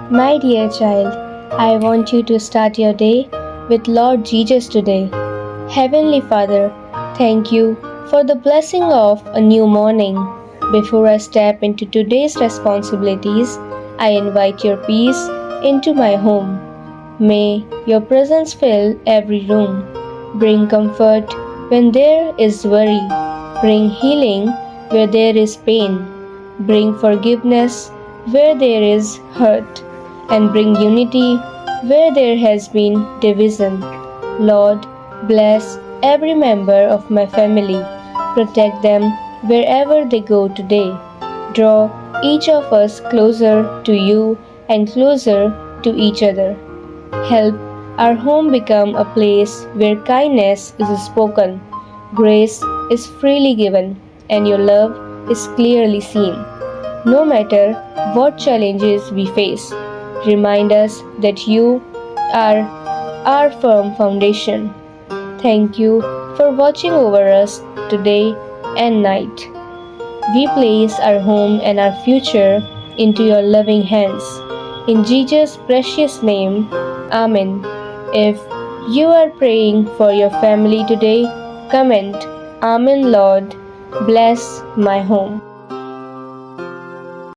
My dear child, I want you to start your day with Lord Jesus today. Heavenly Father, thank you for the blessing of a new morning. Before I step into today's responsibilities, I invite your peace into my home. May your presence fill every room. Bring comfort when there is worry. Bring healing where there is pain. Bring forgiveness where there is hurt. And bring unity where there has been division. Lord, bless every member of my family. Protect them wherever they go today. Draw each of us closer to you and closer to each other. Help our home become a place where kindness is spoken, grace is freely given, and your love is clearly seen. No matter what challenges we face, remind us that you are our firm foundation. Thank you for watching over us today and night. We place our home and our future into your loving hands. In Jesus' precious name, Amen. If you are praying for your family today, comment, Amen, Lord. Bless my home.